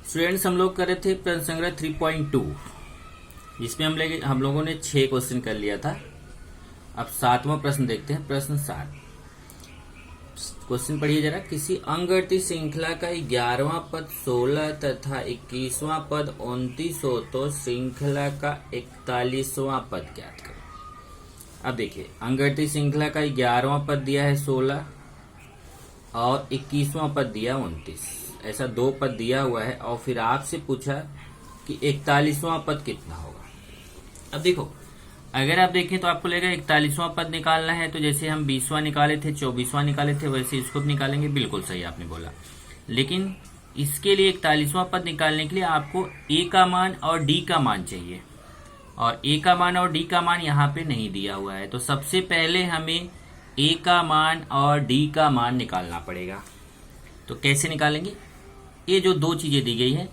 Students, हम लोग कर रहे थे प्रश्न संग्रह 3.2 जिसमें हम लोगों ने 6 क्वेश्चन कर लिया था। अब 7वां प्रश्न देखते हैं। प्रश्न 7 क्वेश्चन पढ़िए जरा। किसी अंकगणितीय श्रृंखला का 11वां पद 16 तथा 21वां पद 29 हो तो श्रृंखला का 41वां पद ज्ञात करें। अब देखिए, अंकगणितीय श्रृंखला का 11वां पद दिया है 16 और 21वां पद दिया 29। ऐसा 2 पद दिया हुआ है और फिर आपसे पूछा कि 41वां पद कितना होगा। अब देखो, अगर आप देखें तो आपको लगेगा 41वां पद निकालना है, तो जैसे हम 20वां निकाले थे, 24वां निकाले थे, वैसे इसको भी निकालेंगे। बिल्कुल सही आपने बोला। लेकिन इसके लिए 41वां पद निकालने के लिए आपको ए का मान और डी का मान चाहिए, और ए का मान और डी का मान यहाँ पे नहीं दिया हुआ है। तो सबसे पहले हमें ए का मान और डी का मान निकालना पड़ेगा। तो कैसे निकालेंगे? ये जो 2 चीजें दी गई है,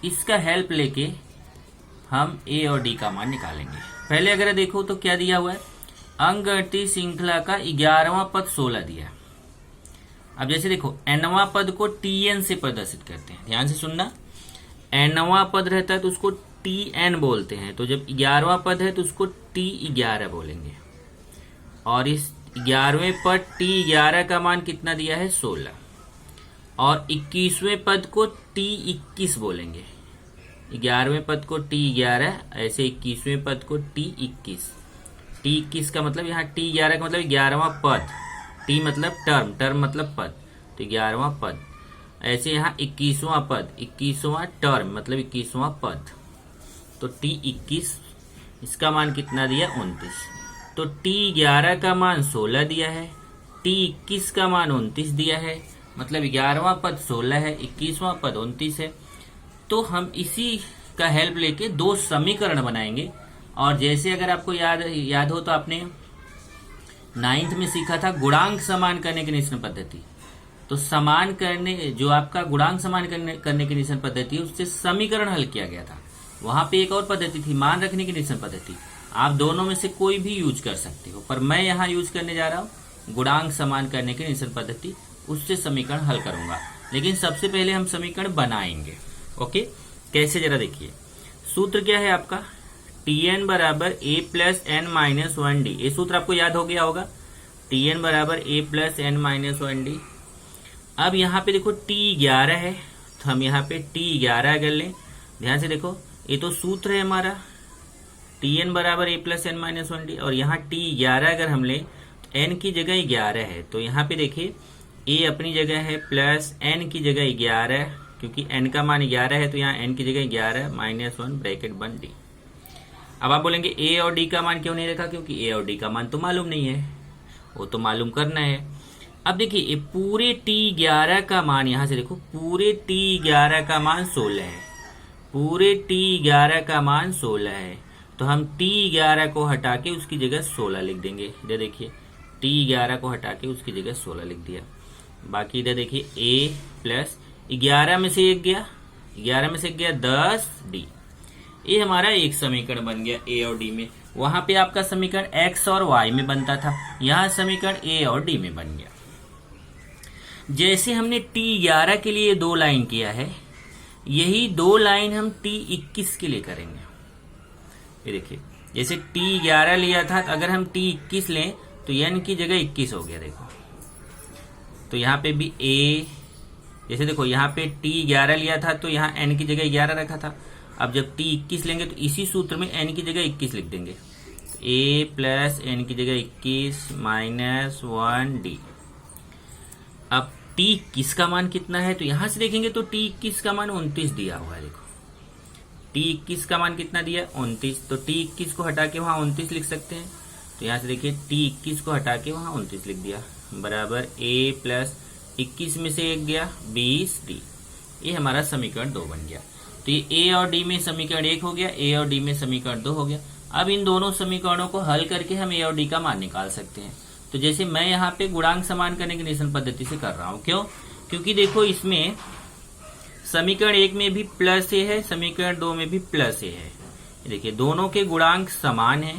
इसका हेल्प लेके हम ए और डी का मान निकालेंगे। पहले अगर देखो तो क्या दिया हुआ है, अंकगणितीय श्रृंखला का 11वां पद 16 दिया। अब जैसे देखो, nवां पद को tn से प्रदर्शित करते हैं। ध्यान से सुनना, nवां पद रहता है तो उसको tn बोलते हैं। तो जब 11वां पद है तो उसको t11 बोलेंगे। और इस 11वें पद t11 का मान कितना दिया है? 16। और 21वें पद को t21 बोलेंगे। 11वें पद को t11, ऐसे 21वें पद को t21। t21 का मतलब, यहाँ t11 का मतलब 11वां पद, t मतलब टर्म मतलब पद, तो 11वां पद। ऐसे यहाँ 21वां पद, 21वां टर्म मतलब 21वां पद, तो t21 इसका मान कितना दिया? 29। तो t11 का मान 16 दिया है, t21 का मान 29 दिया है, मतलब 11वां पद 16 है, 21वां पद 29 है। तो हम इसी का हेल्प लेके 2 समीकरण बनाएंगे। और जैसे अगर आपको याद हो तो आपने 9th में सीखा था गुणांक समान करने की निश्चय पद्धति। तो समान करने, जो आपका गुणांक समान करने की निश्चय पद्धति है, उससे समीकरण हल किया गया था। वहां पे एक और पद्धति थी, मान रखने की निश्चय पद्धति। आप दोनों में से कोई भी यूज कर सकते हो, पर मैं यहाँ यूज करने जा रहा हूँ गुणांक समान करने की निश्चय पद्धति। उससे समीकरण हल करूंगा, लेकिन सबसे पहले हम समीकरण बनाएंगे। ओके, कैसे जरा देखिए। सूत्र क्या है आपका? tn बराबर a plus N minus 1d। ये सूत्र आपको याद हो गया होगा, tn बराबर a plus N minus 1d। अब यहाँ पे देखो t11 है, तो हम यहाँ पे t11 अगर लें, ध्यान से देखो, ये तो सूत्र है हमारा tn बराबर a plus N minus 1d। और यहाँ t11 अगर हम लें तो n की जगह 11 है, तो यहाँ पे देखिए a अपनी जगह है प्लस n की जगह 11, क्योंकि n का मान 11 है, तो यहाँ n की जगह 11 माइनस 1 ब्रैकेट बन d। अब आप बोलेंगे a और d का मान क्यों नहीं रखा? क्योंकि a और d का मान तो मालूम नहीं है, वो तो मालूम करना है। अब देखिए, ये पूरे t11 का मान, यहाँ से देखो, पूरे t11 का मान 16 है, पूरे t11 का मान 16 है। तो हम t11 को हटा के उसकी जगह 16 लिख देंगे। इधर देखिए, t11 को हटा के उसकी जगह 16 लिख दिया। बाकी इधर देखिए a प्लस 11 में से 1 गया, 11 में से 1 गया 10d। ये हमारा एक समीकरण बन गया a और d में। वहां पे आपका समीकरण x और y में बनता था, यहाँ समीकरण a और d में बन गया। जैसे हमने t11 के लिए 2 लाइन किया है, यही 2 लाइन हम t21 के लिए करेंगे। ये देखिए, जैसे t11 लिया था, अगर हम t21 लें तो n की जगह 21 हो गया। देखो, तो यहाँ पे भी a, जैसे देखो यहाँ पे t11 लिया था तो यहाँ n की जगह 11 रखा था। अब जब t21 लेंगे तो इसी सूत्र में n की जगह 21 लिख देंगे। तो a प्लस n की जगह 21 माइनस 1d। अब t21 का मान कितना है? तो यहां से देखेंगे तो t21 का मान 29 दिया हुआ है। देखो, t21 का मान कितना दिया? 29। तो t21 को हटा के वहां 29 लिख सकते हैं। तो यहाँ से देखिए, t21 को हटा के वहां 29 लिख दिया, बराबर a प्लस 21 में से 1 गया 20d। ये हमारा समीकरण 2 बन गया। तो ये a और d में समीकरण 1 हो गया, a और d में समीकरण 2 हो गया। अब इन दोनों समीकरणों को हल करके हम a और d का मान निकाल सकते हैं। तो जैसे मैं यहाँ पे गुणांक समान करने की निश्चय पद्धति से कर रहा हूँ। क्यों? क्योंकि देखो, इसमें समीकरण 1 में भी प्लस a है, समीकरण 2 में भी प्लस a है। देखिए, दोनों के गुणांक समान है,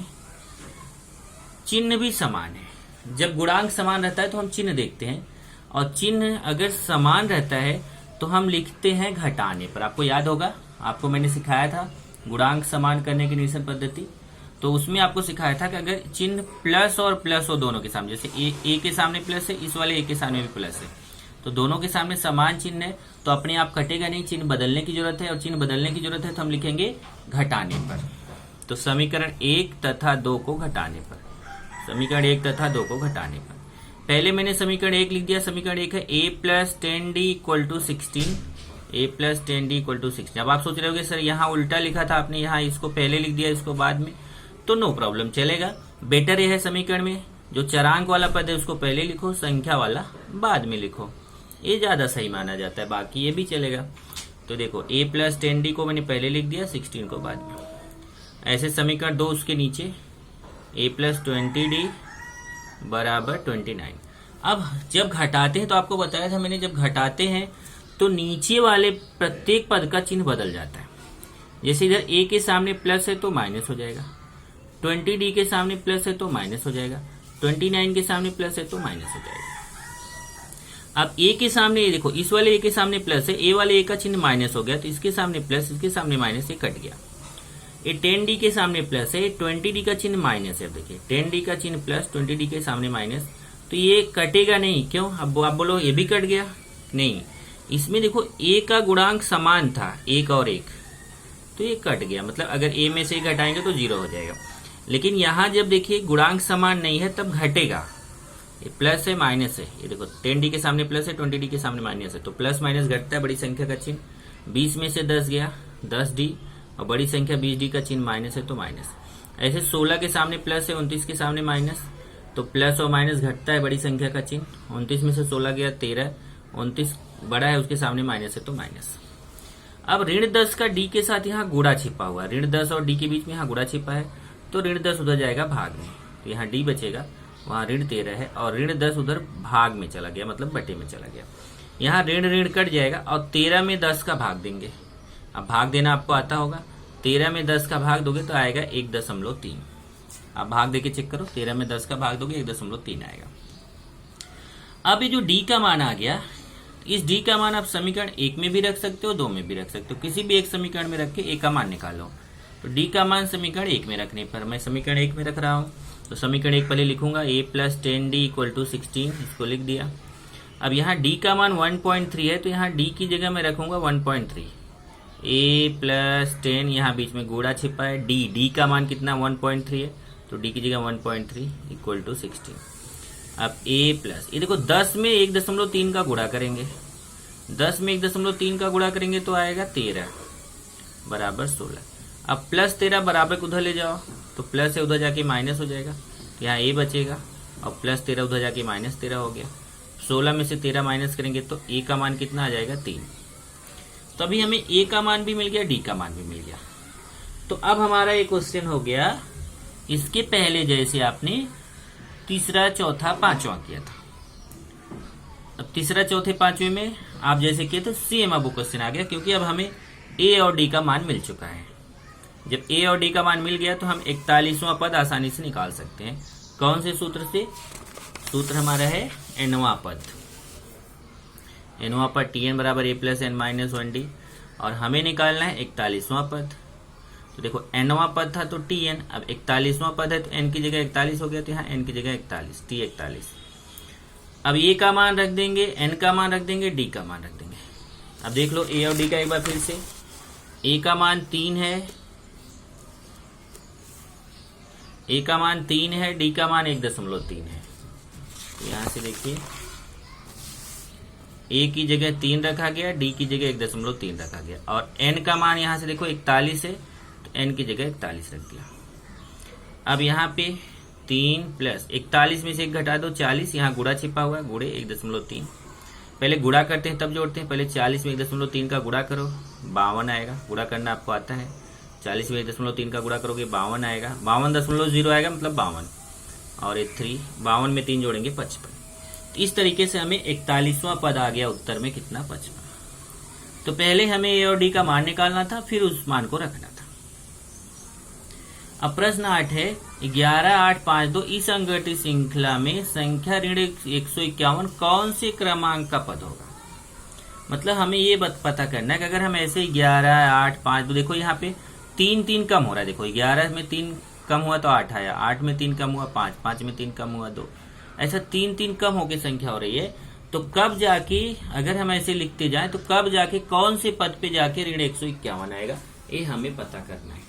चिन्ह भी समान है। जब गुणांक समान रहता है तो हम चिन्ह देखते हैं, और चिन्ह अगर समान रहता है तो हम लिखते हैं घटाने पर। आपको याद होगा, आपको मैंने सिखाया था गुणांक समान करने की निरसन पद्धति, तो उसमें आपको सिखाया था कि अगर चिन्ह प्लस और प्लस हो दोनों के सामने, जैसे ए के सामने प्लस है, इस वाले ए के सामने भी प्लस है, तो दोनों के सामने समान चिन्ह है तो अपने आप कटेगा नहीं, चिन्ह बदलने की जरूरत है, और चिन्ह बदलने की जरूरत है तो हम लिखेंगे घटाने पर। तो समीकरण 1 तथा 2 को घटाने पर, समीकरण 1 तथा 2 को घटाने पर पहले मैंने समीकरण 1 लिख दिया। समीकरण 1 है a plus 10d equal to 16, a plus 10d equal to 16। अब आप सोच रहे होगे सर यहाँ उल्टा लिखा था आपने, यहाँ इसको पहले लिख दिया इसको बाद में, तो नो प्रॉब्लम, चलेगा। बेटर यह है समीकरण में जो चरांक वाला पद है उसको पहले लिखो, संख्या वाला बाद में लिखो, ये ज्यादा सही माना जाता है, बाकी ये भी चलेगा। तो देखो a प्लस 10d को मैंने पहले लिख दिया, 16 को बाद में। ऐसे समीकरण 2 उसके नीचे a प्लस 20d बराबर 29। अब जब घटाते हैं तो आपको बताया था मैंने, जब घटाते हैं तो नीचे वाले प्रत्येक पद का चिन्ह बदल जाता है। जैसे इधर a के सामने प्लस है तो माइनस हो जाएगा, 20d के सामने प्लस है तो माइनस हो जाएगा, 29 के सामने प्लस है तो माइनस हो जाएगा। अब a के सामने ये देखो, इस वाले a के सामने प्लस है, a वाले a का चिन्ह माइनस हो गया तो इसके सामने प्लस, इसके सामने माइनस, ये कट गया। ये 10d के सामने प्लस है, 20d का चिन्ह माइनस है। देखिए 10d का चिन्ह प्लस, 20d के सामने माइनस, तो ये कटेगा नहीं। क्यों? अब आप बोलो ये भी कट गया, नहीं, इसमें देखो a का गुणांक समान था, 1 और 1, तो ये कट गया। मतलब अगर a में से घटाएंगे तो 0 हो जाएगा। लेकिन यहाँ जब देखिए गुणांक समान नहीं है तब घटेगा, ये प्लस है माइनस है, ये देखो 10d के सामने प्लस है, 20d के सामने माइनस है, तो प्लस माइनस घटता है, बड़ी संख्या का चिन्ह। 20 में से 10 गया, 10d, और बड़ी संख्या 20d का चिन्ह माइनस है तो माइनस। ऐसे 16 के सामने प्लस है, 29 के सामने माइनस, तो प्लस और माइनस घटता है, बड़ी संख्या का चिन्ह। 29 में से 16 गया 13, 29 बड़ा है उसके सामने माइनस है तो माइनस। अब ऋण 10 का d के साथ यहाँ गुणा छिपा हुआ है, ऋण 10 और d के बीच में यहाँ गुणा छिपा है, तो ऋण 10 उधर जाएगा भाग में, तो यहाँ d बचेगा, वहाँ ऋण 13 है, और ऋण 10 उधर भाग में चला गया, मतलब बटे में चला गया। यहाँ ऋण ऋण कट जाएगा और 13 में 10 का भाग देंगे। अब भाग देना आपको आता होगा, 13 में 10 का भाग दोगे तो आएगा 1.3। आप भाग देके चेक करो, 13 में 10 का भाग दोगे 1.3 आएगा। अब ये जो d का मान आ गया, इस d का मान आप समीकरण 1 में भी रख सकते हो, 2 में भी रख सकते हो, किसी भी एक समीकरण में रख के a का मान निकालो। तो d का मान समीकरण 1 में रखने पर, मैं समीकरण 1 में रख रहा हूँ, तो समीकरण 1 पहले लिखूंगा, a plus 10d equal to 16, इसको लिख दिया। अब यहाँ d का मान 1.3 है, तो यहाँ d की जगह मैं रखूंगा 1.3, a प्लस 10, यहाँ बीच में गुणा छिपा है, d का मान कितना 1.3 है, तो d की जगह 1.3 इक्वल टू 16। अब a प्लस, ये देखो 10 में 1.3 का गुणा करेंगे, 10 में 1.3 का गुणा करेंगे तो आएगा 13 बराबर 16। अब प्लस 13 बराबर को उधर ले जाओ, तो प्लस है उधर जाके माइनस हो जाएगा, तो यहाँ a बचेगा, और प्लस 13 उधर जाके माइनस 13 हो गया। 16 में से 13 माइनस करेंगे तो a का मान कितना आ जाएगा 3। तो अभी हमें a का मान भी मिल गया, d का मान भी मिल गया। तो अब हमारा एक क्वेश्चन हो गया इसके पहले जैसे आपने तीसरा चौथा पांचवा किया था। अब तीसरा चौथे पांचवे में आप जैसे किए तो सेम अब क्वेश्चन आ गया, क्योंकि अब हमें a और d का मान मिल चुका है। जब a और d का मान मिल गया तो हम 41वां पद आसानी से निकाल सकते हैं। कौन से सूत्र से? सूत्र हमारा है nवां पद, nवां पद tn बराबर a plus n minus 1d, और हमें निकालना है 41वां पद। तो देखो nवां पद था तो tn, अब 41वां पद है तो n की जगह 41 हो गया, तो यहाँ n की जगह 41, t 41। अब a का मान रख देंगे, n का मान रख देंगे, d का मान रख देंगे। अब देख लो a और d का एक बार फिर से, a का मान 3 है, a का मान 3 है, d का मान 1.3 है। तो यहाँ से देखिए a की जगह 3 रखा गया, d की जगह 1.3 रखा गया, और n का मान यहाँ से देखो 41 है, तो n की जगह 41 रख दिया। अब यहाँ पे 3 प्लस 41 में से 1 घटा दो 40, यहाँ गुणा छिपा हुआ है, गुणे 1.3। पहले गुणा करते हैं तब जोड़ते हैं, पहले 40 में 1.3 का गुणा करो 52 आएगा, गुणा करना आपको आता है। 40 में 1.3 का गुणा करोगे 52 आएगा, 52.0 आएगा, मतलब 52, और ये 3, 52 में 3 जोड़ेंगे 55। तो इस तरीके से हमें 41वां पद आ गया उत्तर में कितना, 55। तो पहले हमें a और d का मान निकालना था, फिर उस मान को रखना था। अब प्रश्न 8 है, 11, 8, 5, 2 इस अंकगणित श्रृंखला में संख्या ऋण 151 कौन से क्रमांक का पद होगा? मतलब हमें ये पता करना है कि अगर हम ऐसे 11, 8, 5, तो देखो यहाँ पे 3 कम हो रहा है। देखो 11 में 3 कम हुआ तो 8 आया, 8 में 3 कम हुआ 5, 5 में 3 कम हुआ 2, ऐसा 3 कम होके संख्या हो रही है। तो कब जाके, अगर हम ऐसे लिखते जाएं तो कब जाके कौन से पद पे जाके ऋण 151 आएगा, ये हमें पता करना है।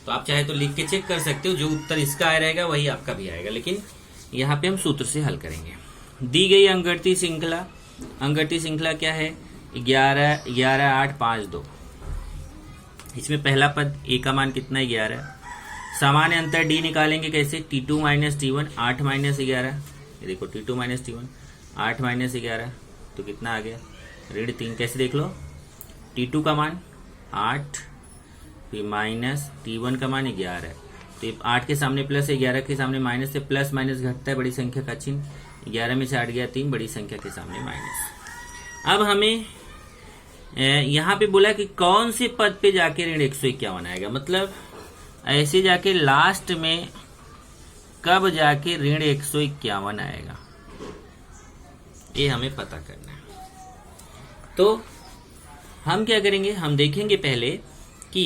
तो आप चाहे तो लिख के चेक कर सकते हो, जो उत्तर इसका आया रहेगा वही आपका भी आएगा, लेकिन यहाँ पे हम सूत्र से हल करेंगे। दी गई अंकगणितीय श्रृंखला, अंकगणितीय श्रृंखला क्या है, 11, 11, 8, 5, 2। इसमें पहला पद ए का मान कितना है, 11। सामान्य अंतर डी निकालेंगे कैसे, T2 माइनस T1, 8 माइनस 11। ये देखो T2 माइनस T1, 8 माइनस 11, तो कितना आ गया, ऋण 3। कैसे देख लो, T2 का मान 8, फिर माइनस T1 का मान 11, तो 8 के सामने प्लस है, 11 के सामने माइनस है, प्लस माइनस घटता है, बड़ी संख्या का चिन्ह, 11 में से 8 गया 3, बड़ी संख्या के सामने माइनस। अब हमें यहाँ पे बोला कि कौन से पद पे जाके ऋण 151 आएगा, मतलब ऐसे जाके लास्ट में कब जाके ऋण 151 आएगा, ये हमें पता करना है। तो हम क्या करेंगे, हम देखेंगे पहले कि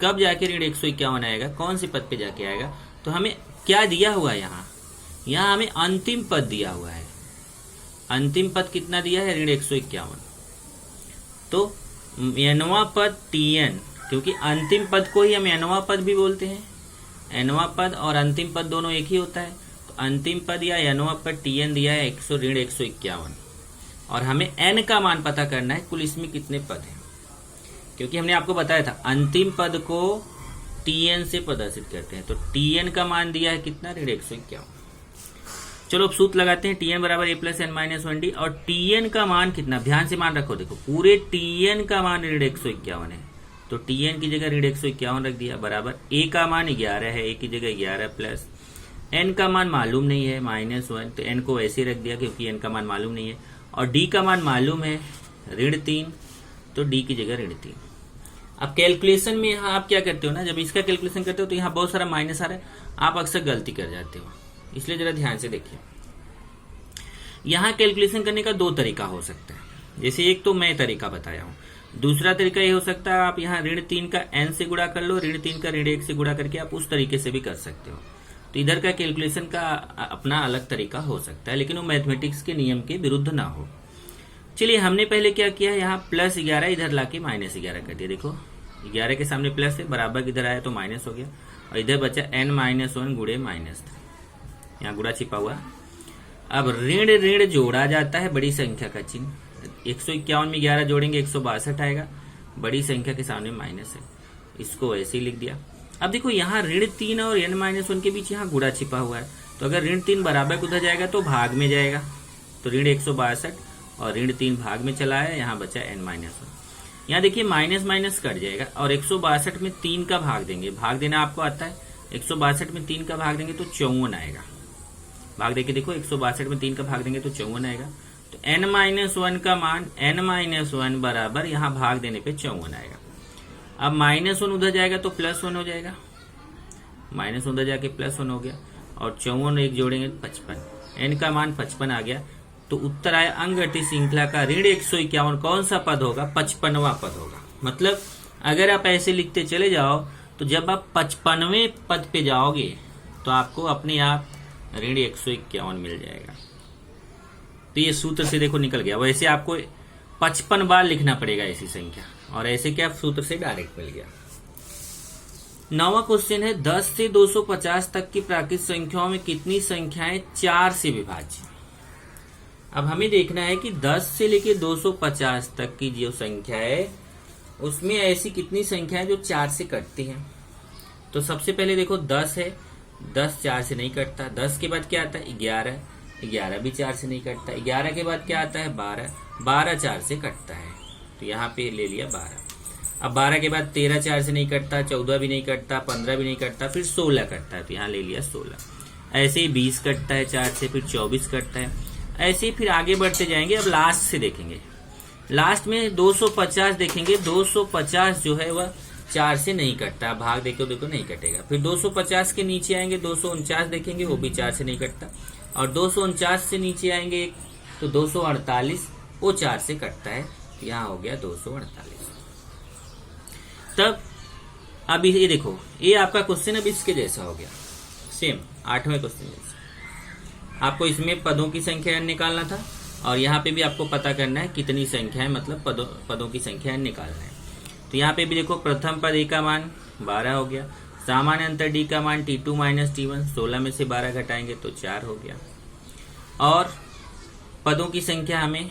कब जाके ऋण 151 आएगा, कौन से पद पे जाके आएगा। तो हमें क्या दिया हुआ है, यहाँ हमें अंतिम पद दिया हुआ है। अंतिम पद कितना दिया है, ऋण 151। तो nवां पद Tn, क्योंकि अंतिम पद को ही हम nवां पद भी बोलते हैं, nवां पद और अंतिम पद दोनों एक ही होता है। तो अंतिम पद या nवां पद Tn दिया है ऋण 151, और हमें n का मान पता करना है, कुल इसमें कितने पद हैं, क्योंकि हमने आपको बताया था अंतिम पद को Tn से प्रदर्शित करते हैं। तो Tn का मान दिया है कितना, ऋण 151। चलो अब सूत्र लगाते हैं, Tn बराबर a plus n minus 1d, और Tn का मान कितना, ध्यान से मान रखो, देखो पूरे Tn का मान ऋण 151 है, तो Tn की जगह ऋण 151 रख दिया, बराबर a का मान 11 है, a की जगह 11 प्लस n का मान मालूम नहीं है -1, तो n को ऐसे रख दिया क्योंकि n का मान मालूम नहीं है, और d का मान मालूम है ऋण 3, तो d की जगह ऋण 3। अब कैलकुलेशन में यहाँ आप क्या करते हो ना, जब इसका कैलकुलेशन करते हो तो यहाँ बहुत सारा माइनस आ रहा है, आप अक्सर गलती कर जाते हो, इसलिए जरा ध्यान से देखिए। यहाँ कैलकुलेशन करने का 2 तरीका हो सकता है, जैसे एक तो मैं तरीका बताया हूँ, दूसरा तरीका ये हो सकता है आप यहाँ ऋण 3 का n से गुणा कर लो, ऋण 3 का ऋण 1 से गुणा करके आप उस तरीके से भी कर सकते हो। तो इधर का कैलकुलेशन का अपना अलग तरीका हो सकता है, लेकिन वो मैथमेटिक्स के नियम के विरुद्ध ना हो। चलिए हमने पहले क्या किया, यहाँ प्लस 11 इधर लाके माइनस 11 कर दिया। देखो 11 के सामने प्लस है, बराबर इधर आया तो माइनस हो गया, और इधर बचा n-1 गुणे माइनस, यहाँ गुणा छिपा हुआ। अब ऋण ऋण जोड़ा जाता है, बड़ी संख्या का चिन्ह, 151 में 11 जोड़ेंगे 162 आएगा, बड़ी संख्या के सामने माइनस है, इसको ऐसे ही लिख दिया। अब देखो यहाँ ऋण 3 और n-1 के बीच यहाँ गुणा छिपा हुआ है, तो अगर ऋण 3 बराबर उधर जाएगा तो भाग में जाएगा, तो ऋण 162 और ऋण 3 भाग में चला है, यहाँ बचा n-1। यहाँ देखिए माइनस माइनस कट जाएगा, और 162 में 3 का भाग देंगे, भाग देना आपको आता है, 162 में 3 का भाग देंगे तो 54 आएगा। भाग देके देखो 162 में 3 का भाग देंगे तो 54 आएगा। तो n-1 का मान n-1 बराबर यहाँ भाग देने पे 54 आएगा। अब -1 उधर जाएगा तो +1 हो जाएगा, -1 उधर जाके +1 हो गया, और 54 एक जोड़ेंगे 55, n का मान 55 आ गया। तो उत्तर आया अंकगणितीय श्रृंखला का ऋण 151 कौन सा पद होगा, 55वां पद होगा। मतलब अगर आप ऐसे लिखते चले जाओ तो जब आप 55वें पद पे जाओगे तो आपको अपने आप ऋण 151 मिल जाएगा। तो ये सूत्र से देखो निकल गया। वैसे आपको 55 बार लिखना पड़ेगा ऐसी संख्या, और ऐसे क्या सूत्र से डायरेक्ट मिल गया। 9वां क्वेश्चन है 10 से 250 तक की प्राकृतिक संख्याओं में कितनी संख्याएं 4 से विभाज्य। अब हमें देखना है कि 10 से लेके 250 तक की जो संख्या है उसमें ऐसी कितनी संख्याएं जो 4 से कटती हैं। तो सबसे पहले देखो 10 है, 10 4 से नहीं कटता। 10 के बाद क्या आता है 11, 11 भी 4 से नहीं कटता। 11 के बाद क्या आता है 12, 12 4 से कटता है, तो यहाँ पे ले लिया 12। अब 12 के बाद 13 4 से नहीं कटता, 14 भी नहीं कटता, 15 भी नहीं कटता, फिर 16 कटता है, तो यहाँ ले लिया 16। ऐसे ही 20 कटता है 4 से, फिर 24 कटता है, ऐसे ही फिर आगे बढ़ते जाएंगे। अब लास्ट से देखेंगे, लास्ट में 250 देखेंगे। 250 जो है वह 4 से नहीं कटता, भाग देखो नहीं कटेगा। फिर 250 के नीचे आएंगे 249 देखेंगे, वो भी 4 से नहीं कटता। और 249 से नीचे आएंगे तो 248, वो 4 से कटता है, यहाँ हो गया 248। तब अब ये देखो, ये आपका क्वेश्चन अब इसके जैसा हो गया, सेम 8वें क्वेश्चन जैसा। आपको इसमें पदों की संख्या निकालना था और यहाँ पे भी आपको पता करना है कितनी संख्या है, मतलब पदों की संख्या निकालना है। तो यहाँ पे भी देखो, प्रथम पद ए का मान 12 हो गया, सामान्य अंतर डी का मान T2 माइनस T1, 16 में से 12 घटाएंगे तो 4 हो गया। और पदों की संख्या हमें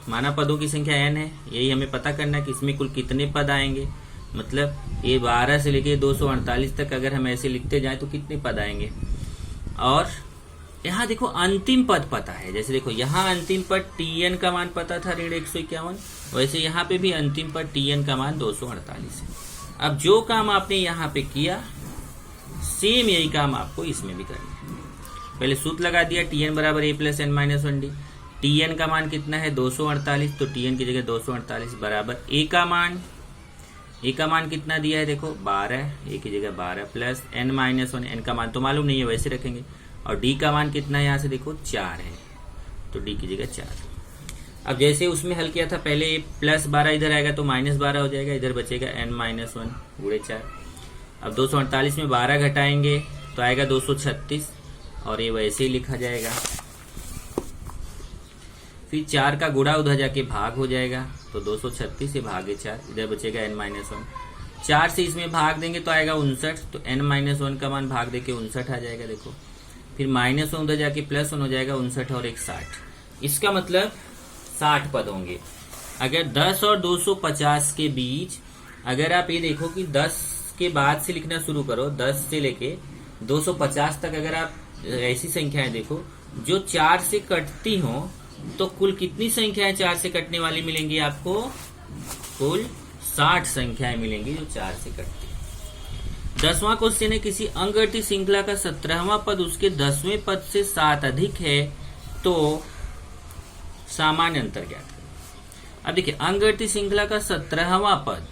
माना, पदों की संख्या n है, यही हमें पता करना है कि इसमें कुल कितने पद आएंगे। मतलब ये 12 से लेके 248 तक अगर हम ऐसे लिखते जाएं तो कितने पद आएंगे। और यहाँ देखो अंतिम पद पता है, जैसे देखो यहाँ अंतिम पद Tn का मान पता था ऋण 151, वैसे यहाँ पे भी अंतिम पद Tn का मान 248 है। अब जो काम आपने यहाँ पे किया सेम यही काम आपको इसमें भी करना है। पहले सूत्र लगा दिया, Tn बराबर a plus n minus 1d। Tn का मान कितना है 248, तो Tn की जगह 248 बराबर a का मान कितना दिया है देखो 12, a की जगह 12 प्लस n माइनस 1, n का मान तो मालूम नहीं है वैसे रखेंगे, और d का मान कितना है यहाँ से देखो 4 है, तो d की जगह 4। अब जैसे उसमें हल किया था पहले, प्लस 12 इधर आएगा तो माइनस 12 हो जाएगा, इधर बचेगा n माइनस 1 गुणे 4। अब 248 में 12 घटाएंगे तो आएगा 236, और ये वैसे ही लिखा जाएगा। फिर 4 का गुणा उधर जाके भाग हो जाएगा, तो 236 से भागे 4, इधर बचेगा n माइनस 1। 4 से इसमें भाग देंगे तो आएगा 59, तो n माइनस 1 का मान भाग देके 59 आ जाएगा देखो। फिर माइनस 1 उधर जाके प्लस 1 हो जाएगा, 59 और 1 60। इसका मतलब 60 पद होंगे। अगर 10 और 250 के बीच अगर आप ये देखो कि 10 के बाद से लिखना शुरू करो, 10 से लेके 250 तक अगर आप ऐसी संख्याएं देखो जो 4 से कटती हो, तो कुल कितनी संख्याएं 4 से कटने वाली मिलेंगी आपको? कुल 60 संख्याएं मिलेंगी जो 4 से कटती है। 10वां क्वेश्चन है, किसी अंकगणित श्रृंखला का 17वां पद उसके 10वें पद से 7 अधिक है तो सामान्य अंतर ज्ञात करें। अब देखिए, अंकगणित श्रृंखला का 17वां पद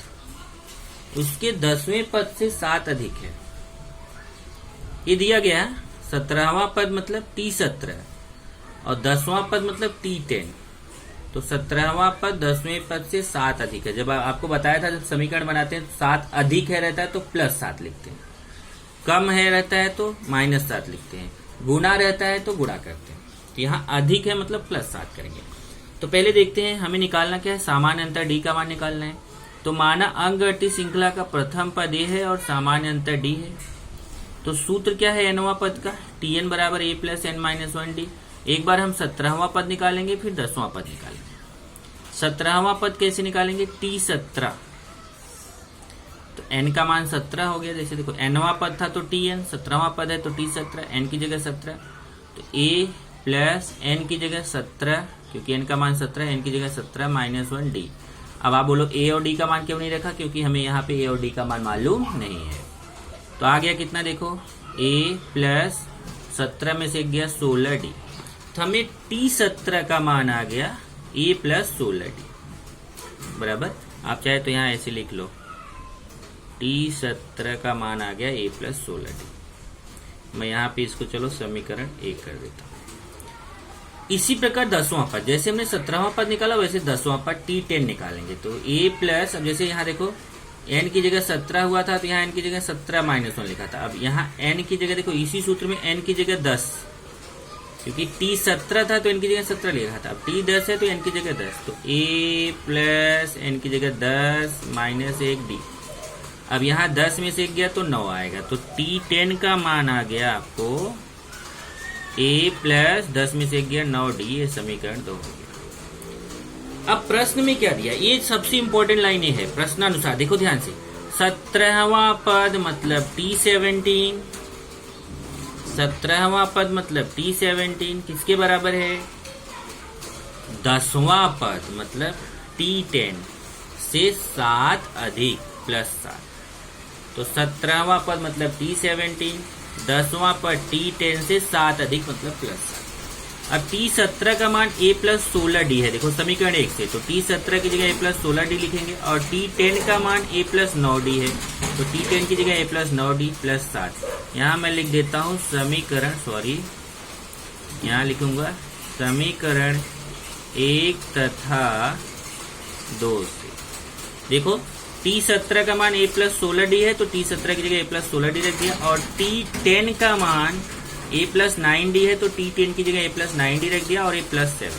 उसके 10वें पद से 7 अधिक है, ये दिया गया। 17वां पद मतलब T17 और 10वां पद मतलब T10, तो 17वां पद 10वें पद से 7 अधिक है। जब आपको बताया था, जब समीकरण बनाते हैं 7 अधिक है रहता है तो प्लस 7 लिखते हैं, कम है रहता है तो माइनस 7 लिखते हैं, गुणा रहता है तो गुणा करते हैं। तो यहाँ अधिक है मतलब प्लस 7 करेंगे। तो पहले देखते हैं हमें निकालना क्या है, सामान्य अंतर डी का मान निकालना है। तो माना अंकगणित श्रृंखला का प्रथम पद ए है और सामान्य अंतर डी है, तो सूत्र क्या है nवां पद का, Tn बराबर a plus n minus 1d। एक बार हम 17वां पद निकालेंगे, फिर 10वां पद निकालेंगे। 17वां पद कैसे निकालेंगे, T17, तो n का मान 17 हो गया। जैसे देखो nवां पद था तो Tn, 17वां पद है तो T17, n की जगह 17, तो a प्लस n की जगह 17, क्योंकि n का मान 17, n की जगह 17 माइनस 1d। अब आप बोलो a और d का मान क्यों नहीं रखा, क्योंकि हमें यहाँ पे a और d का मान मालूम नहीं है। तो आ गया कितना देखो, a प्लस 17 में से गया 16d, तो हमें T17 का मान आ गया a प्लस 16d बराबर। आप चाहे तो यहाँ ऐसे लिख लो, T17 का मान आ गया a प्लस 16d। मैं यहाँ पे इसको चलो समीकरण 1 कर देता हूँ। इसी प्रकार 10वां पद, जैसे हमने 17वां पद निकाला वैसे 10वां पद T10 निकालेंगे। तो a प्लस, अब जैसे यहाँ देखो n की जगह 17 हुआ था तो यहाँ n की जगह 17 माइनस 1 लिखा था। अब यहाँ n की जगह देखो, इसी सूत्र में n की जगह 10, क्योंकि T17 था तो n की जगह 17 लिखा था। अब T10 है तो n की जगह 10, तो a प्लस n की जगह 10 माइनस 1d। अब यहाँ 10 में से 1 गया तो 9 आएगा, तो T10 का मान आ गया आपको a प्लस 10 में से 1 गया 9d, ये समीकरण 2 हो गया। अब प्रश्न में क्या दिया, ये सबसे इंपॉर्टेंट लाइन है प्रश्नानुसार, देखो ध्यान से। 17वां पद मतलब T17, 17वां पद मतलब T17 किसके बराबर है, 10वां पद मतलब T10 से 7 अधिक प्लस 7। तो 17वां पद मतलब T17, 10वां पद T10 से 7 अधिक मतलब प्लस 7। अब T17 का मान a प्लस 16d है, देखो समीकरण 1 से, तो T17 की जगह a प्लस 16d लिखेंगे, और T10 का मान a प्लस 9d है, तो T10 की जगह a प्लस 9d प्लस 7। यहाँ मैं लिख देता हूँ समीकरण, यहाँ लिखूंगा समीकरण 1 तथा 2 से। देखो T17 का मान a+16d है, तो T17 की जगह a+16d रख दिया, और T10 का मान a+9d है, तो T10 की जगह a+9d रख दिया, और a+7।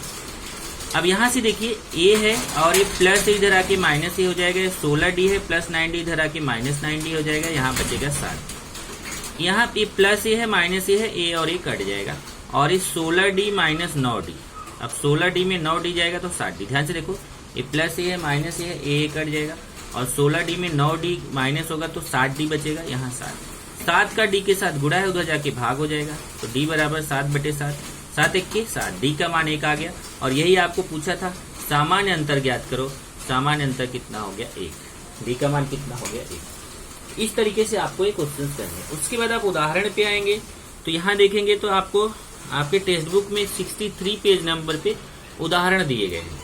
अब यहां से देखिए a है और ये प्लस इधर आके माइनस हो जाएगा, 16d है, +9d इधर आके -9d हो जाएगा, यहाँ बचेगा 7। यहाँ पे प्लस ए है माइनस ए है, a और a कट जाएगा, और ये 16d - 9d, अब 16d में 9d जाएगा तो 7d। ध्यान से देखो, ये प्लस ए है माइनस ए है, a कट जाएगा, और 16d में 9d माइनस होगा तो 7d बचेगा, यहाँ 7 का d के साथ गुणा है, उधर जाके भाग हो जाएगा, तो d बराबर 7/7, 7 1 के 7, d का मान 1 आ गया। और यही आपको पूछा था, सामान्य अंतर ज्ञात करो, सामान्य अंतर कितना हो गया 1, d का मान कितना हो गया 1। इस तरीके से आपको ये क्वेश्चन करने हैं। उसके बाद आप उदाहरण पे आएंगे, तो यहाँ देखेंगे तो आपको आपके टेक्स्ट बुक में 63 पेज नंबर पे उदाहरण दिए गए हैं।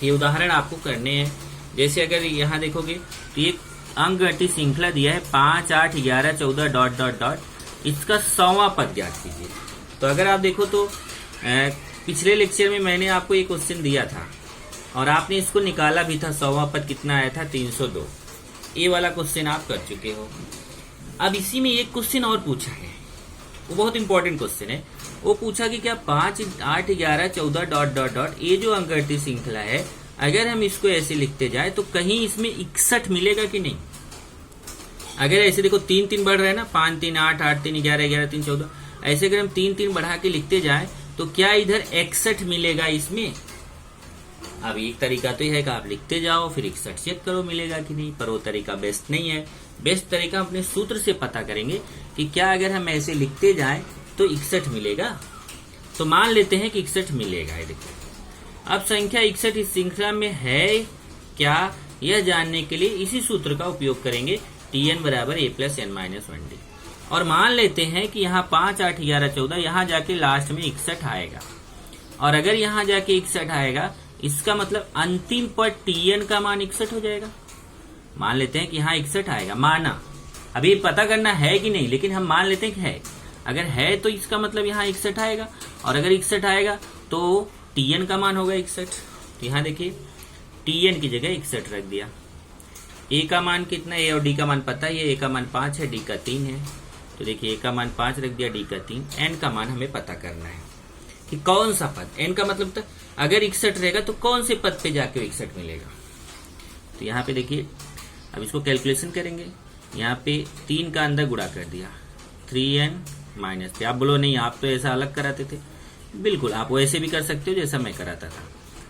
ये उदाहरण आपको करने हैं। जैसे अगर यहाँ देखोगे तो एक अंकगणितीय श्रृंखला दिया है 5, 8, 11, 14 डॉट डॉट डॉट, इसका 100वां पद ज्ञात कीजिए। तो अगर आप देखो तो पिछले लेक्चर में मैंने आपको एक क्वेश्चन दिया था और आपने इसको निकाला भी था, 100वां पद कितना आया था 302। ये वाला क्वेश्चन आप कर चुके हो। अब इसी में एक क्वेश्चन और पूछा है, वो बहुत इंपॉर्टेंट क्वेश्चन है। वो पूछा कि क्या 5, 8, 11, 14 डॉट डॉट डॉट, ये जो अंकगणितीय श्रृंखला है, अगर हम इसको ऐसे लिखते जाए तो कहीं इसमें 61 मिलेगा कि नहीं। अगर ऐसे देखो 3 3 बढ़ रहा है ना, 5 3 8, 8 3 11, 11 3 14, ऐसे अगर हम 3 3 बढ़ा के लिखते जाए तो क्या इधर 61 मिलेगा इसमें। अब एक तरीका तो यह है कि आप लिखते जाओ फिर 61 चेक करो मिलेगा कि नहीं, पर वो तरीका बेस्ट नहीं है। बेस्ट तरीका अपने सूत्र से पता करेंगे कि क्या अगर हम ऐसे लिखते जाए तो 61 मिलेगा। तो मान लेते हैं कि 61 मिलेगा। ये देखो, अब संख्या 61 इस श्रृंखला में है क्या, यह जानने के लिए इसी सूत्र का उपयोग करेंगे, Tn बराबर a + n - 1d। और मान लेते हैं कि यहाँ 5, 8, 11, 14, यहाँ जाके लास्ट में 61 आएगा, और अगर यहाँ जाके 61 आएगा, इसका मतलब अंतिम पद Tn का मान 61 हो जाएगा। मान लेते हैं कि यहाँ 61 आएगा, माना, अभी पता करना है कि नहीं, लेकिन हम मान लेते हैं कि है। अगर है तो इसका मतलब यहाँ 61 आएगा, और अगर 61 आएगा तो Tn का मान होगा 61। तो यहाँ देखिए Tn की जगह 61 रख दिया। a का मान कितना है, a और d का मान पता ही है, a का मान 5 है, d का 3 है, तो देखिए a का मान 5 रख दिया, d का 3। n का मान हमें पता करना है कि कौन सा पद, n का मतलब था अगर 61 रहेगा तो कौन से पद पे जाके 61 मिलेगा। तो यहाँ पे देखिए, अब इसको कैलकुलेशन करेंगे। यहाँ पे 3 का अंदर गुणा कर दिया, 3n - 3। आप बोलो नहीं, आप तो ऐसा अलग कराते थे। बिल्कुल, आप वैसे भी कर सकते हो जैसा मैं कराता था।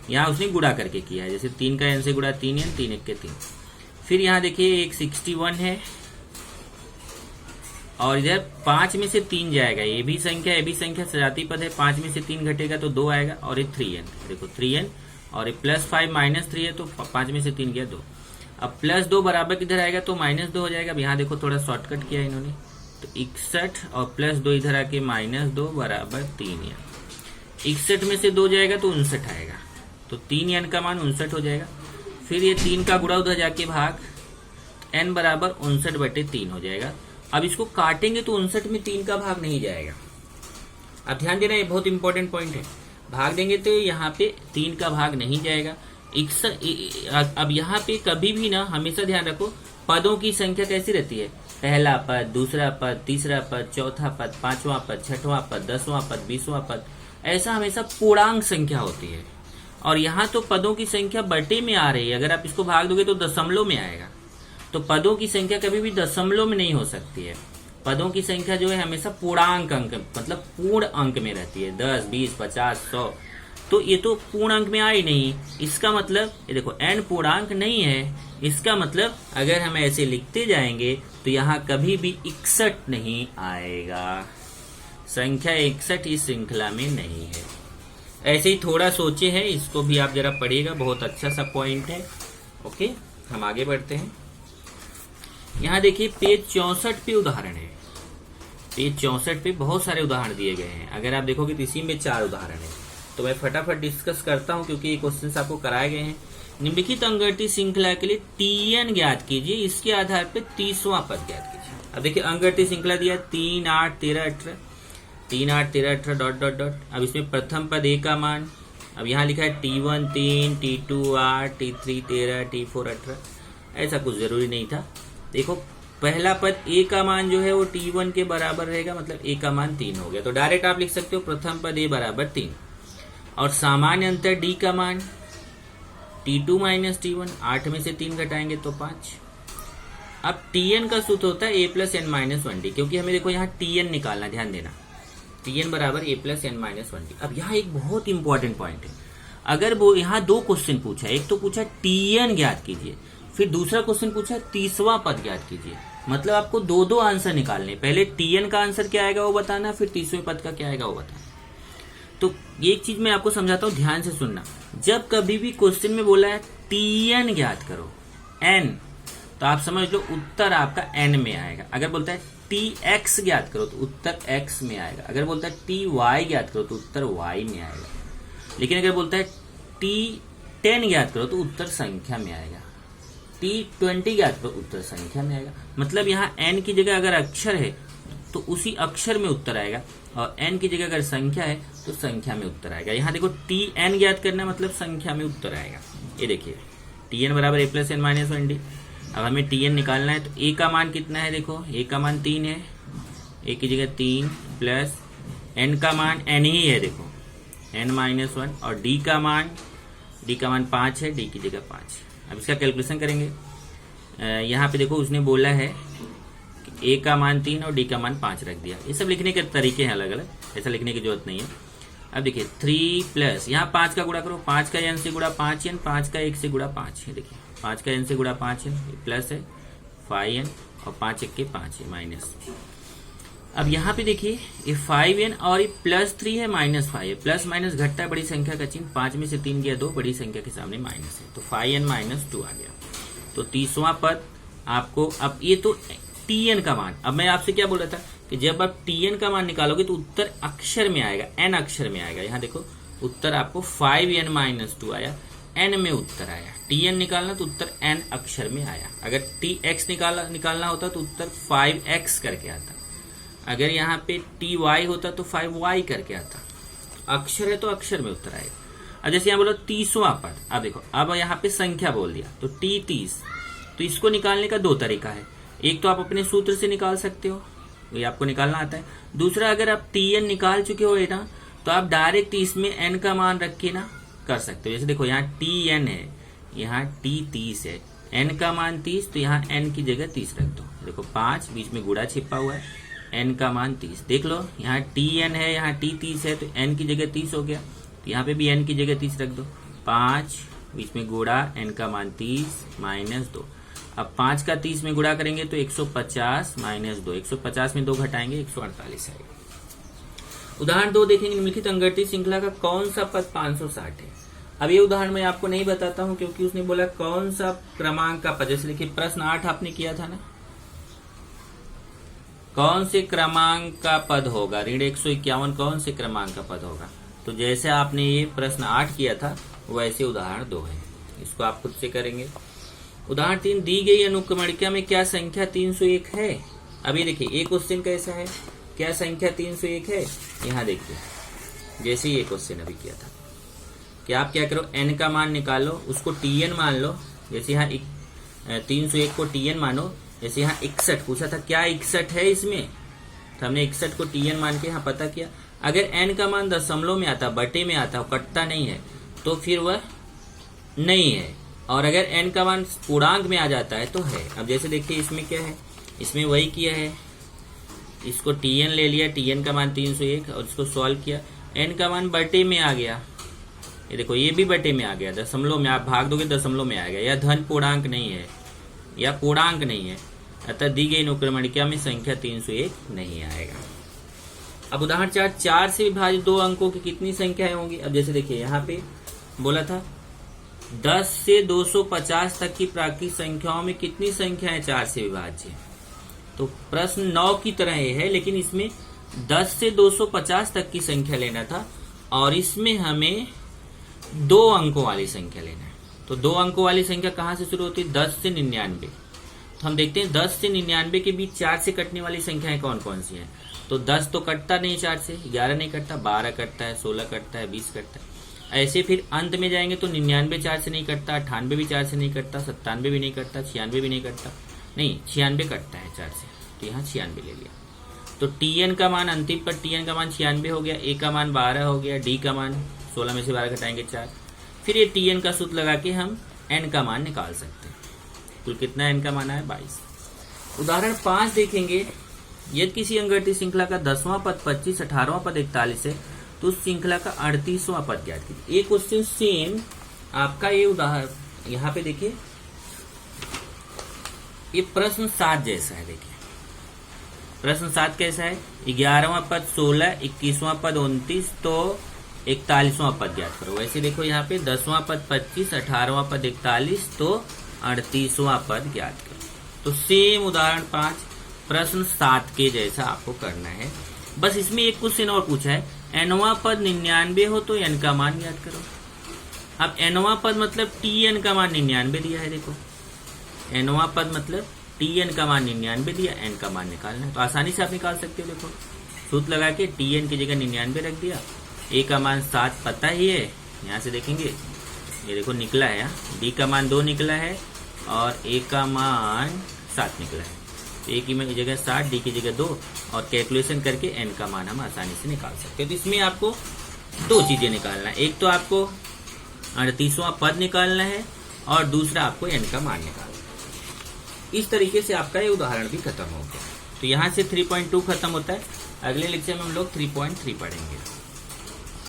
यहाँ उसने गुणा करके किया है, जैसे 3 का n से गुणा 3n, 3 1 के 3। फिर यहाँ देखिए एक 61 है, और इधर 5 में से 3 जाएगा, ये भी संख्या ये भी संख्या सजाती पद है, 5 में से 3 घटेगा तो 2 आएगा, और ये 3n, देखो 3n, और ये +5 - 3 है, तो 5 में से 3 गया 2। अब +2 बराबर किधर आएगा तो -2 हो जाएगा। अब यहाँ देखो थोड़ा शॉर्टकट किया इन्होंने, तो 61 और +2 इधर आके -2 बराबर 3n। 61 में से 2 जाएगा तो 59 आएगा, तो 3n का मान 59 हो जाएगा। फिर ये 3 का गुणा उधर जाके भाग, n बराबर 59/3 हो जाएगा। अब इसको काटेंगे तो 59 में 3 का भाग नहीं जाएगा। अब ध्यान देना, ये बहुत इंपॉर्टेंट पॉइंट है। भाग देंगे तो यहाँ पे 3 का भाग नहीं जाएगा। अब यहाँ पे कभी भी ना, हमेशा ध्यान रखो, पदों की संख्या कैसी रहती है, पहला पद, दूसरा पद, तीसरा पद, चौथा पद, 5वां पद, 6वां पद, 10वां पद, 20वां पद, ऐसा हमेशा पूर्णांक संख्या होती है। और यहाँ तो पदों की संख्या बटे में आ रही है, अगर आप इसको भाग दोगे तो दशमलव में आएगा। तो पदों की संख्या कभी भी दशमलव में नहीं हो सकती है। पदों की संख्या जो है हमेशा पूर्णांक अंक, मतलब पूर्ण अंक में रहती है, 10, 20, 50, 100। तो ये तो पूर्ण अंक में आ ही नहीं। इसका मतलब ये देखो n पूर्णांक नहीं है। इसका मतलब अगर हम ऐसे लिखते जाएंगे तो यहाँ कभी भी 61 नहीं आएगा। संख्या 61 इस श्रृंखला में नहीं है। ऐसे ही थोड़ा सोचे है, इसको भी आप जरा पढ़िएगा, बहुत अच्छा सा पॉइंट है। ओके, हम आगे बढ़ते हैं। यहाँ देखिए पेज 64 पे उदाहरण है। पेज 64 पे बहुत सारे उदाहरण दिए गए हैं। अगर आप देखोगे तो इसी में 4 उदाहरण है, तो मैं फटाफट डिस्कस करता हूं क्योंकि ये क्वेश्चन आपको कराए गए हैं। निम्नलिखित अंकगणितीय श्रृंखला के लिए Tn ज्ञात कीजिए, इसके आधार पर 30वां पद ज्ञात कीजिए। अब देखिए अंकगणितीय श्रृंखला दिया 3, 8, 13, 18, 3, 8, 13, 18 डॉट डॉट डॉट। अब इसमें प्रथम पद a का मान, अब यहाँ लिखा है T1 3, T2 8, T3 13, T4 18, ऐसा कुछ जरूरी नहीं था। देखो पहला पद a का मान जो है वो T1 के बराबर रहेगा, मतलब a का मान 3 हो गया। तो डायरेक्ट आप लिख सकते हो प्रथम पद a बराबर 3 और सामान्य अंतर d का मान T2 माइनस T1, 8 में से 3 घटाएंगे तो 5। अब Tn का सूत्र होता है a plus N minus 1d, क्योंकि हमें देखो यहाँ Tn निकालना, ध्यान देना, Tn बराबर a plus N minus 1d। अब यहाँ एक बहुत इंपॉर्टेंट पॉइंट है, अगर वो यहाँ दो क्वेश्चन पूछा, एक तो पूछा Tn ज्ञात कीजिए, फिर दूसरा क्वेश्चन पूछा तीसवां पद ज्ञात कीजिए, मतलब आपको दो दो आंसर निकालने, पहले Tn का आंसर क्या आएगा वो बताना, फिर तीसवें पद का क्या आएगा वो बताना। तो एक चीज मैं आपको समझाता हूँ, ध्यान से सुनना। जब कभी भी क्वेश्चन में बोला है Tn ज्ञात करो n, तो आप समझ लो उत्तर आपका n में आएगा। अगर बोलता है Tx ज्ञात करो तो उत्तर x में आएगा। अगर बोलता है Ty ज्ञात करो तो उत्तर y में आएगा। लेकिन अगर बोलता है T10 ज्ञात करो तो उत्तर संख्या में आएगा, T20 ज्ञात करो उत्तर संख्या में आएगा। मतलब यहाँ n की जगह अगर अक्षर है तो उसी अक्षर में उत्तर आएगा, और n की जगह अगर संख्या है तो संख्या में उत्तर आएगा। यहाँ देखो Tn ज्ञात करना मतलब संख्या में उत्तर आएगा। ये देखिए Tn बराबर a plus N minus 1d। अब हमें Tn निकालना है, तो a का मान कितना है, देखो a का मान 3 है, a की जगह 3 प्लस n का मान n ही है, देखो n माइनस 1, और d का मान 5 है, d की जगह 5। अब इसका कैलकुलेशन करेंगे। यहाँ पे देखो उसने बोला है कि a का मान 3 और d का मान 5 रख दिया। ये सब लिखने के तरीके हैं अलग अलग, ऐसा लिखने की जरूरत नहीं है। अब देखिए 3 प्लस यहाँ 5 का गुणा करो, 5 का n से गुणा 5n, 5 का 1 से गुणा 5 है, देखिए 5 का n से गुणा 5n प्लस है 5n, और 5 1 के 5 है माइनस। अब यहाँ पे देखिए ये 5n और ये प्लस 3 है माइनस 5 है, प्लस माइनस घटता है बड़ी संख्या का चिन्ह, 5 में से 3 गया 2, बड़ी संख्या के सामने माइनस है, तो 5n माइनस 2 आ गया। तो तीसवां पद आपको, अब ये तो Tn का मान, अब मैं आपसे क्या बोल रहा था कि जब आप Tn का मान निकालोगे तो उत्तर अक्षर में आएगा, n अक्षर में आएगा। यहाँ देखो उत्तर आपको 5n माइनस 2 आया, n में उत्तर आया। Tn निकालना तो उत्तर n अक्षर में आया। अगर Tx निकालना होता तो उत्तर 5x करके आता। अगर यहाँ पे Ty होता तो 5y करके आता। अक्षर है तो अक्षर में उत्तर आएगा। अब जैसे यहाँ बोला तीसवां पद, अब देखो अब यहाँ पे संख्या बोल दिया तो T30, तो इसको निकालने का दो तरीका है। एक तो आप अपने सूत्र से निकाल सकते हो, ये आपको निकालना आता है। दूसरा अगर आप Tn निकाल चुके हो ना, तो आप डायरेक्ट इसमें n का मान रख के ना कर सकते हो। जैसे देखो यहाँ Tn है, यहाँ T30 है, n का मान 30, तो यहाँ n की जगह 30 रख दो। देखो 5 बीच में गुणा छिपा हुआ है, n का मान 30। देख लो यहाँ Tn है, यहाँ T30 है, तो n की जगह 30 हो गया, तो यहाँ पे भी n की जगह 30 रख दो। 5 बीच में गुणा, n का मान 30 माइनस 2। अब 5 का 30 में गुणा करेंगे तो 150 माइनस 2, 150 में 2 घटाएंगे 148 आएगा। उदाहरण 2 देखेंगे, निम्नलिखित अंगठित श्रृंखला का कौन सा पद 560 है। अब ये उदाहरण मैं आपको नहीं बताता हूं क्योंकि उसने बोला कौन सा क्रमांक का पद। जैसे देखिए प्रश्न 8 आपने किया था ना, कौन से क्रमांक का पद होगा, ऋण 151 कौन से क्रमांक का पद होगा। तो जैसे आपने ये प्रश्न 8 किया था वैसे उदाहरण 2 है, इसको आप खुद से करेंगे। उदाहरण 3, दी गई अनुक्रमणिका में क्या संख्या 301 है। अभी देखिए एक क्वेश्चन कैसा है, क्या संख्या 301 है। यहाँ देखिए जैसे ये क्वेश्चन अभी किया था कि आप क्या करो, n का मान निकालो, उसको Tn मान लो। जैसे यहाँ 301 को Tn मानो, जैसे यहाँ 61 पूछा था, क्या 61 है इसमें, तो हमने 61 को Tn मान के यहाँ पता किया। अगर n का मान दशमलव में आता, बटे में आता, कटता नहीं है, तो फिर वह नहीं है। और अगर n का मान पूर्णांक में आ जाता है तो है। अब जैसे देखिए इसमें क्या है, इसमें वही किया है, इसको Tn ले लिया, Tn का मान 301 और इसको सॉल्व किया, n का मान बटे में आ गया। ये देखो ये भी बटे में आ गया, दशमलव में आप भाग दोगे दशमलव में आ गया। यह धन पूर्णांक नहीं है या पूर्णांक नहीं है, अतः दी गई अनुक्रमणिका में संख्या 301 नहीं आएगा। अब उदाहरण 4 से विभाजित 2 अंकों की कितनी संख्याएं होंगी। अब जैसे देखिए यहाँ पे बोला था 10 से 250 तक की प्राकृतिक संख्याओं में कितनी संख्याएं 4 से विभाज्य। तो प्रश्न 9 की तरह ये है, लेकिन इसमें 10 से 250 तक की संख्या लेना था और इसमें हमें 2 अंकों वाली संख्या लेना है। तो 2 अंकों वाली संख्या कहाँ से शुरू होती है, 10 से 99। तो हम देखते हैं 10 से 99 के बीच 4 से कटने वाली संख्याएं कौन कौन सी हैं। तो 10 तो कटता नहीं 4 से, 11 नहीं कटता, 12 कटता है, 16 कटता है, 20 कटता है। ऐसे फिर अंत में जाएंगे तो 99 4 से नहीं कटता, 98 भी 4 से नहीं कटता, 97 भी नहीं कटता, 96 भी नहीं कटता, नहीं 96 कटता है 4 से, तो यहाँ 96 ले लिया। तो Tn का मान अंतिम पर Tn का मान 96 हो गया, A का मान 12 हो गया, D का मान 16 में से 12 घटाएंगे 4। फिर ये Tn का सूत्र लगा के हम N का मान निकाल सकते हैं। कुल कितना N का मान है 22। उदाहरण 5 देखेंगे, यदि किसी अंगगठित श्रृंखला का 10वां पद 25, 18वां पद 41 है तो उस श्रृंखला का 38वां पद ज्ञात कीजिए। एक क्वेश्चन सेम आपका ये उदाहरण यहाँ पे देखिए, ये प्रश्न 7 जैसा है। देखिए प्रश्न 7 कैसा है, 11वां पद 16, 21वां पद 29 तो 41वां पद ज्ञात करो। वैसे देखो यहाँ पे 10वां पद 25, 18वां पद 41 तो 38वां पद ज्ञात करो। तो सेम उदाहरण 5 प्रश्न 7 के जैसा आपको करना है। बस इसमें एक क्वेश्चन और पूछा है, nवां पद 99 हो तो n का मान ज्ञात करो। अब nवां पद मतलब Tn का मान 99 दिया है। देखो nवां पद मतलब Tn का मान 99 दिया, n का मान निकालना है तो आसानी से आप निकाल सकते हो। देखो सूत्र लगा के Tn की जगह 99 रख दिया, A का मान 7 पता ही है, यहाँ से देखेंगे ये देखो निकला है, D का मान 2 निकला है और A का मान 7 निकला है। A की जगह 7, D की जगह 2 और कैलकुलेशन करके n का मान हम आसानी से निकाल सकते हैं। तो इसमें आपको 2 चीजें निकालना है, एक तो आपको 38वां पद निकालना है और दूसरा आपको n का मान निकालना है। इस तरीके से आपका ये उदाहरण भी खत्म हो गया। तो यहाँ से 3.2 खत्म होता है। अगले लेक्चर में हम लोग 3.3 पढ़ेंगे।